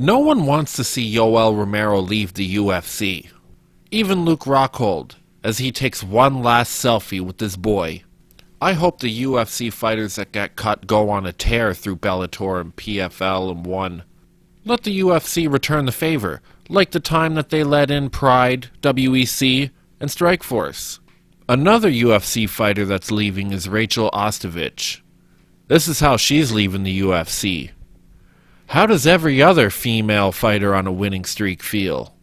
No one wants to see Yoel Romero leave the UFC. Even Luke Rockhold, as he takes one last selfie with this boy. I hope the UFC fighters that get cut go on a tear through Bellator and PFL and ONE. Let the UFC return the favor, like the time that they let in Pride, WEC, and Strikeforce. Another UFC fighter that's leaving is Rachel Ostovich. This is how she's leaving the UFC. How does every other female fighter on a winning streak feel?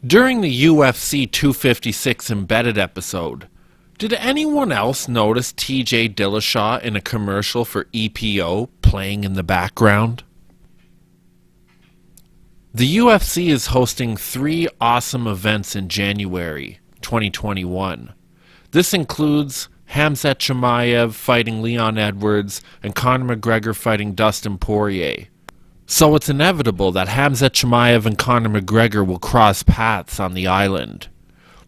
During the UFC 256 Embedded episode, did anyone else notice TJ Dillashaw in a commercial for EPO playing in the background? The UFC is hosting 3 awesome events in January 2021. This includes Khamzat Chimaev fighting Leon Edwards and Conor McGregor fighting Dustin Poirier. So it's inevitable that Khamzat Chimaev and Conor McGregor will cross paths on the island.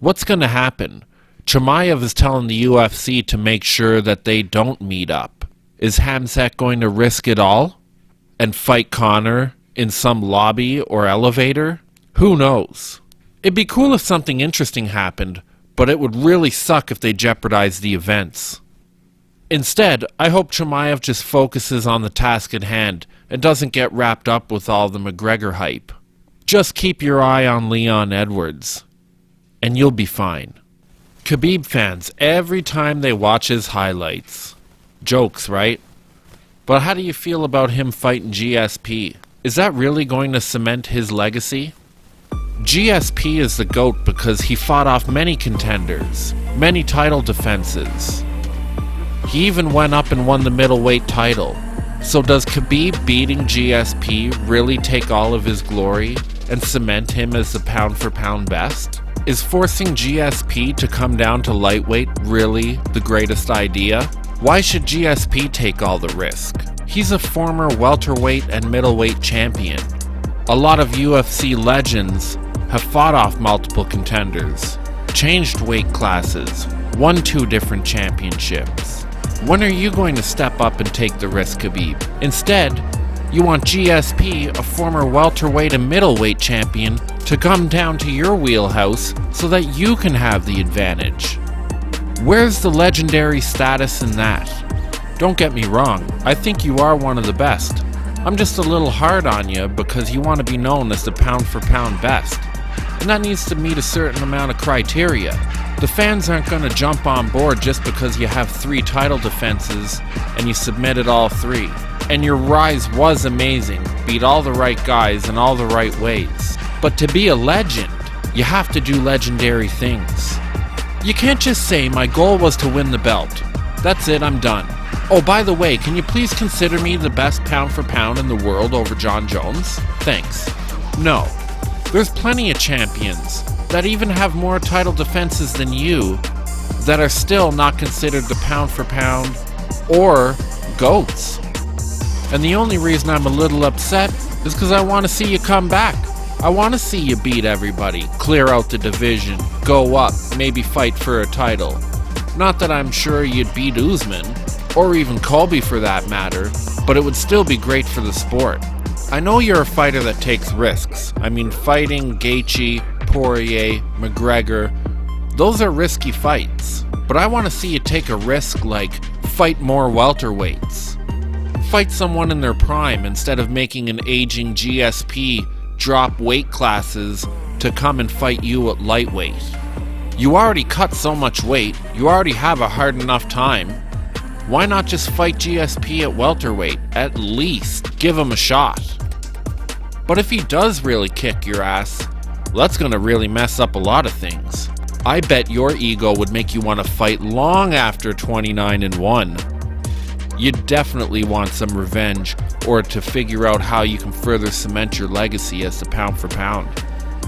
What's going to happen? Chimaev is telling the UFC to make sure that they don't meet up. Is Khamzat going to risk it all and fight Conor in some lobby or elevator? Who knows? It'd be cool if something interesting happened, but it would really suck if they jeopardized the events. Instead, I hope Chimaev just focuses on the task at hand and doesn't get wrapped up with all the McGregor hype. Just keep your eye on Leon Edwards, and you'll be fine. Khabib fans, every time they watch his highlights. Jokes, right? But how do you feel about him fighting GSP? Is that really going to cement his legacy? GSP is the GOAT because he fought off many contenders, many title defenses. He even went up and won the middleweight title. So does Khabib beating GSP really take all of his glory and cement him as the pound-for-pound best? Is forcing GSP to come down to lightweight really the greatest idea? Why should GSP take all the risk? He's a former welterweight and middleweight champion. A lot of UFC legends have fought off multiple contenders, changed weight classes, won 2 different championships. When are you going to step up and take the risk, Khabib? Instead, you want GSP, a former welterweight and middleweight champion, to come down to your wheelhouse so that you can have the advantage. Where's the legendary status in that? Don't get me wrong, I think you are one of the best. I'm just a little hard on you because you want to be known as the pound-for-pound best. And that needs to meet a certain amount of criteria. The fans aren't going to jump on board just because you have 3 title defenses and you submitted all 3. And your rise was amazing, beat all the right guys in all the right ways. But to be a legend, you have to do legendary things. You can't just say, my goal was to win the belt. That's it, I'm done. Oh, by the way, can you please consider me the best pound for pound in the world over John Jones? Thanks. No. There's plenty of champions that even have more title defenses than you that are still not considered the pound for pound or GOATs. And the only reason I'm a little upset is because I want to see you come back. I want to see you beat everybody, clear out the division, go up, maybe fight for a title. Not that I'm sure you'd beat Usman, or even Colby for that matter, but it would still be great for the sport. I know you're a fighter that takes risks. I mean, fighting Gaethje, Poirier, McGregor, those are risky fights. But I want to see you take a risk like fight more welterweights. Fight someone in their prime instead of making an aging GSP drop weight classes to come and fight you at lightweight. You already cut so much weight, you already have a hard enough time. Why not just fight GSP at welterweight? At least give him a shot. But if he does really kick your ass, well, that's going to really mess up a lot of things. I bet your ego would make you want to fight long after 29-1. You'd definitely want some revenge or to figure out how you can further cement your legacy as the pound for pound.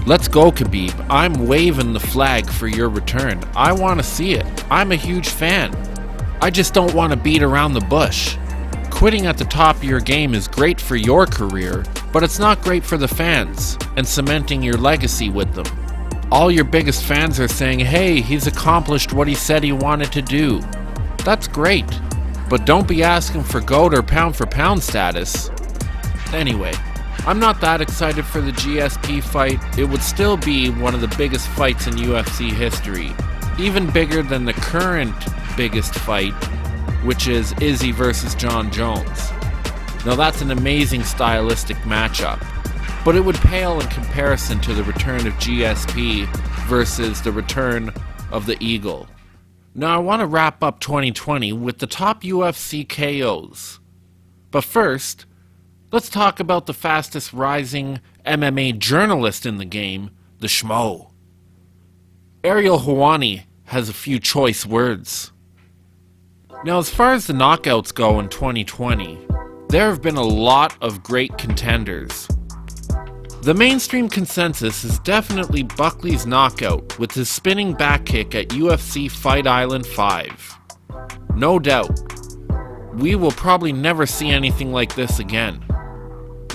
Let's go, Khabib. I'm waving the flag for your return. I want to see it. I'm a huge fan. I just don't want to beat around the bush. Quitting at the top of your game is great for your career, but it's not great for the fans and cementing your legacy with them. All your biggest fans are saying, hey, he's accomplished what he said he wanted to do. That's great, but don't be asking for GOAT or pound for pound status. Anyway, I'm not that excited for the GSP fight. It would still be one of the biggest fights in UFC history, even bigger than the current biggest fight, which is Izzy versus Jon Jones. Now that's an amazing stylistic matchup, but it would pale in comparison to the return of GSP versus the return of the Eagle. Now I want to wrap up 2020 with the top UFC KOs. But first, let's talk about the fastest rising MMA journalist in the game, the Schmo. Ariel Helwani has a few choice words. Now, as far as the knockouts go in 2020, there have been a lot of great contenders. The mainstream consensus is definitely Buckley's knockout with his spinning back kick at UFC Fight Island 5. No doubt. We will probably never see anything like this again.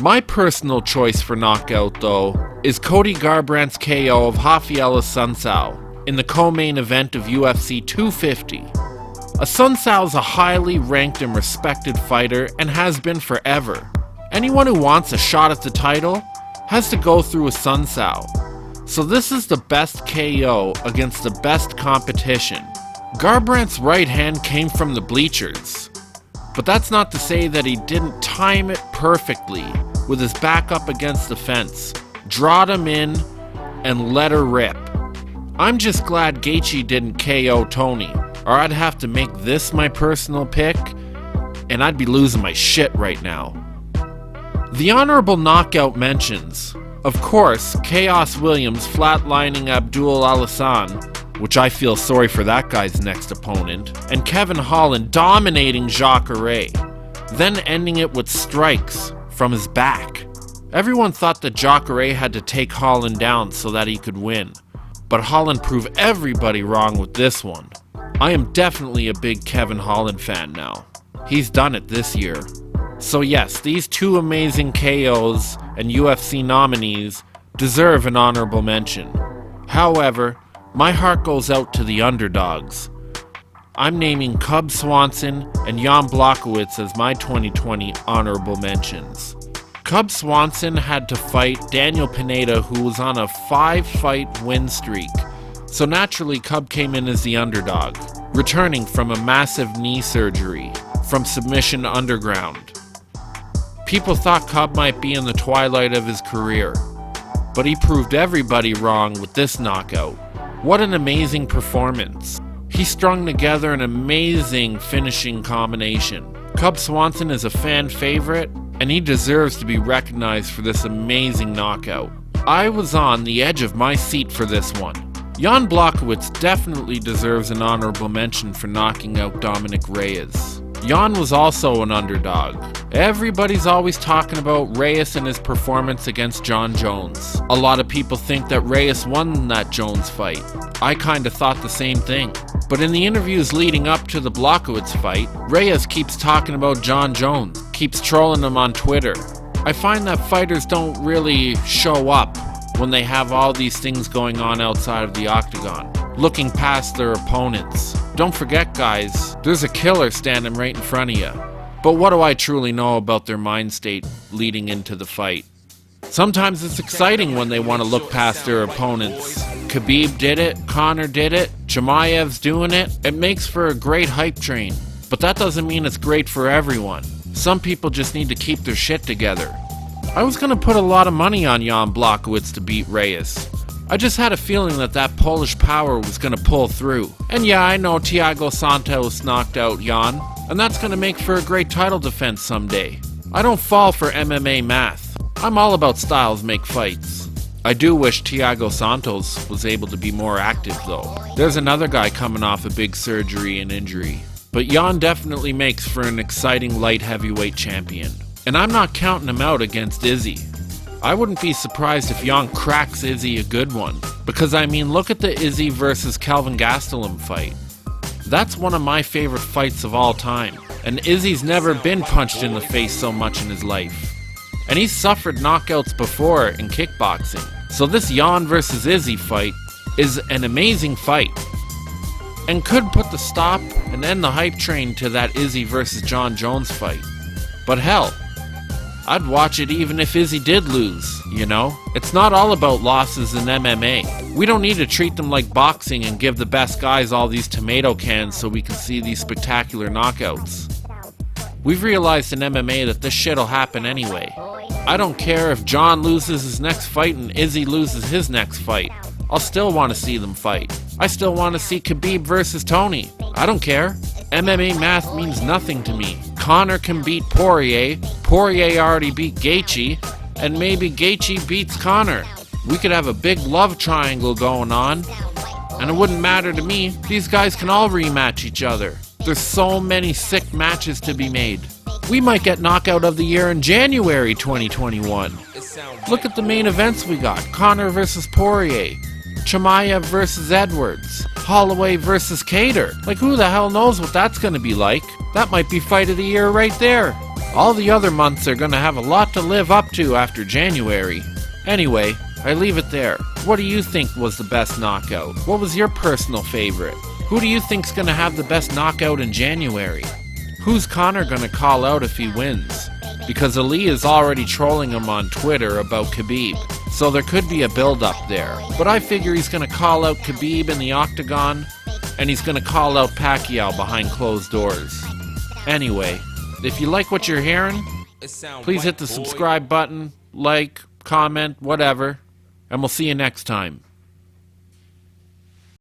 My personal choice for knockout, though, is Cody Garbrandt's KO of Rafael Assunção in the co-main event of UFC 250. Assunção is a highly ranked and respected fighter and has been forever. Anyone who wants a shot at the title has to go through Assunção. So this is the best KO against the best competition. Garbrandt's right hand came from the bleachers, but that's not to say that he didn't time it perfectly with his back up against the fence, drawed him in, and let her rip. I'm just glad Gaethje didn't KO Tony, or I'd have to make this my personal pick, and I'd be losing my shit right now. The honorable knockout mentions, of course, Chaos Williams flatlining Abdul Alisson, which I feel sorry for that guy's next opponent, and Kevin Holland dominating Jacare, then ending it with strikes from his back. Everyone thought that Jacare had to take Holland down so that he could win, but Holland proved everybody wrong with this one. I am definitely a big Kevin Holland fan now. He's done it this year. So yes, these two amazing KOs and UFC nominees deserve an honorable mention. However, my heart goes out to the underdogs. I'm naming Cub Swanson and Jan Blachowicz as my 2020 honorable mentions. Cub Swanson had to fight Daniel Pineda, who was on a 5-fight win streak. So naturally, Cub came in as the underdog, returning from a massive knee surgery from Submission Underground. People thought Cub might be in the twilight of his career, but he proved everybody wrong with this knockout. What an amazing performance. He strung together an amazing finishing combination. Cub Swanson is a fan favorite, and he deserves to be recognized for this amazing knockout. I was on the edge of my seat for this one. Jan Blachowicz definitely deserves an honorable mention for knocking out Dominic Reyes. Jan was also an underdog. Everybody's always talking about Reyes and his performance against Jon Jones. A lot of people think that Reyes won that Jones fight. I kinda thought the same thing. But in the interviews leading up to the Blachowicz fight, Reyes keeps talking about Jon Jones, keeps trolling him on Twitter. I find that fighters don't really show up when they have all these things going on outside of the octagon, looking past their opponents. Don't forget, guys, there's a killer standing right in front of you. But what do I truly know about their mind state leading into the fight? Sometimes it's exciting when they want to look past their opponents. Khabib did it, Conor did it, Chimaev's doing it. It makes for a great hype train. But that doesn't mean it's great for everyone. Some people just need to keep their shit together. I was going to put a lot of money on Jan Blachowicz to beat Reyes. I just had a feeling that that Polish power was going to pull through. And yeah, I know Thiago Santos knocked out Jan, and that's going to make for a great title defense someday. I don't fall for MMA math. I'm all about styles make fights. I do wish Thiago Santos was able to be more active though. There's another guy coming off a big surgery and injury. But Jan definitely makes for an exciting light heavyweight champion. And I'm not counting him out against Izzy. I wouldn't be surprised if Jan cracks Izzy a good one. Because I mean, look at the Izzy versus Kelvin Gastelum fight. That's one of my favorite fights of all time. And Izzy's never been punched in the face so much in his life. And he's suffered knockouts before in kickboxing. So this Jan versus Izzy fight is an amazing fight. And could put the stop and end the hype train to that Izzy versus Jon Jones fight. But hell, I'd watch it even if Izzy did lose, you know? It's not all about losses in MMA. We don't need to treat them like boxing and give the best guys all these tomato cans so we can see these spectacular knockouts. We've realized in MMA that this shit'll happen anyway. I don't care if John loses his next fight and Izzy loses his next fight. I'll still want to see them fight. I still want to see Khabib versus Tony. I don't care. MMA math means nothing to me. Conor can beat Poirier. Poirier already beat Gaethje. And maybe Gaethje beats Conor. We could have a big love triangle going on. And it wouldn't matter to me. These guys can all rematch each other. There's so many sick matches to be made. We might get knockout of the year in January 2021. Look at the main events we got. Conor versus Poirier. Chimaev versus Edwards. Holloway versus Kattar. Like, who the hell knows what that's going to be like? That might be fight of the year right there. All the other months are going to have a lot to live up to after January. Anyway, I leave it there. What do you think was the best knockout? What was your personal favorite? Who do you think's going to have the best knockout in January? Who's Conor going to call out if he wins? Because Ali is already trolling him on Twitter about Khabib. So there could be a build-up there. But I figure he's going to call out Khabib in the octagon, and he's going to call out Pacquiao behind closed doors. Anyway, if you like what you're hearing, please hit the subscribe button, like, comment, whatever, and we'll see you next time.